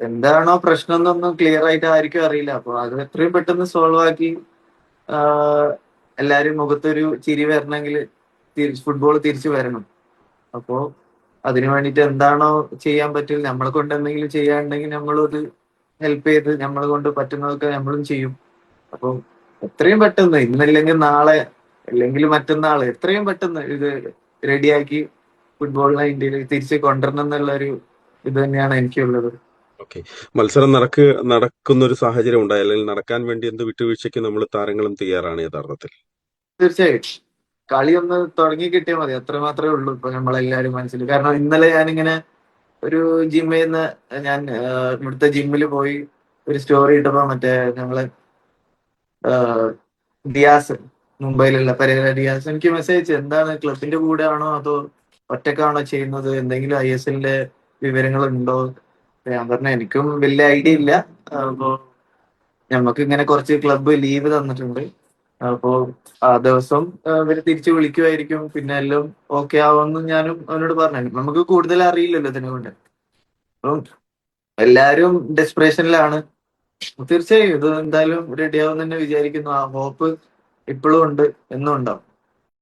എന്താണോ പ്രശ്നം എന്നൊന്നും ക്ലിയർ ആയിട്ട് ആർക്കും അറിയില്ല. അപ്പൊ അത് എത്രയും പെട്ടെന്ന് സോൾവ് ആക്കി ആഹ് എല്ലാരും മുഖത്തൊരു ചിരി വരണമെങ്കിൽ ഫുട്ബോൾ തിരിച്ചു വരണം. അപ്പോ അതിനു വേണ്ടിട്ട് എന്താണോ ചെയ്യാൻ പറ്റില്ല, നമ്മളെ കൊണ്ട് എന്തെങ്കിലും ചെയ്യാനുണ്ടെങ്കിൽ നമ്മളും അത് ഹെൽപ്പ് ചെയ്ത് നമ്മളെ കൊണ്ട് പറ്റുന്നതൊക്കെ നമ്മളും ചെയ്യും. അപ്പൊ എത്രയും പെട്ടെന്ന്, ഇന്നല്ലെങ്കിൽ നാളെ അല്ലെങ്കിൽ മറ്റന്നാള്, എത്രയും പെട്ടെന്ന് ഇത് റെഡിയാക്കി ഫുട്ബോളിനെ ഇന്ത്യയിൽ തിരിച്ച് കൊണ്ടുവരണം എന്നുള്ള ഒരു ഇത് തന്നെയാണ് എനിക്കുള്ളത്. ഓക്കെ. മത്സരം നടക്കുന്ന ഒരു സാഹചര്യം ഉണ്ടായി, അല്ലെങ്കിൽ നടക്കാൻ വേണ്ടി എന്ത് വിട്ടുവീഴ്ചയ്ക്ക് നമ്മൾ താരങ്ങളും തയ്യാറാണ് യഥാർത്ഥത്തിൽ. തീർച്ചയായും കളി ഒന്ന് തുടങ്ങി കിട്ടിയാൽ മതി, അത്ര മാത്രമേ ഉള്ളൂ ഇപ്പൊ നമ്മളെല്ലാരും മനസ്സിൽ. കാരണം ഇന്നലെ ഞാനിങ്ങനെ ഒരു ജിമ്മിൽ നിന്ന് ഞാൻ ഇവിടുത്തെ ജിമ്മിൽ പോയി ഒരു സ്റ്റോറി ഇട്ടപ്പോ മറ്റേ നമ്മളെ ആഹ് ഡിയാസ്, മുംബൈയിലുള്ള പെരേര ഡിയാസ് എനിക്ക് മെസ്സേജ് അയച്ചു, എന്താണ് ക്ലബിന്റെ കൂടെ ആണോ അതോ ഒറ്റക്കാണോ ചെയ്യുന്നത്, എന്തെങ്കിലും ISLന്റെ വിവരങ്ങൾ ഉണ്ടോ? ഞാൻ പറഞ്ഞ എനിക്കും വലിയ ഐഡിയ ഇല്ല. അപ്പോ ഞമ്മക്ക് ഇങ്ങനെ കുറച്ച് ക്ലബ്ബ് ലീവ് തന്നിട്ടുണ്ട്. അപ്പോ ആ ദിവസം ഇവര് തിരിച്ചു വിളിക്കുമായിരിക്കും. പിന്നെ എല്ലാം ഓക്കെ ആവുമെന്ന് ഞാനും അവനോട് പറഞ്ഞു. നമുക്ക് കൂടുതൽ അറിയില്ലല്ലോ ഇതിനെ കൊണ്ട്. അപ്പം എല്ലാരും ഡെസ്പിറേഷനിലാണ്. തീർച്ചയായും ഇത് എന്തായാലും റെഡി ആവും തന്നെ വിചാരിക്കുന്നു. ആ ഹോപ്പ് ഇപ്പോഴും ഉണ്ട്, എന്നും ഉണ്ടാവും.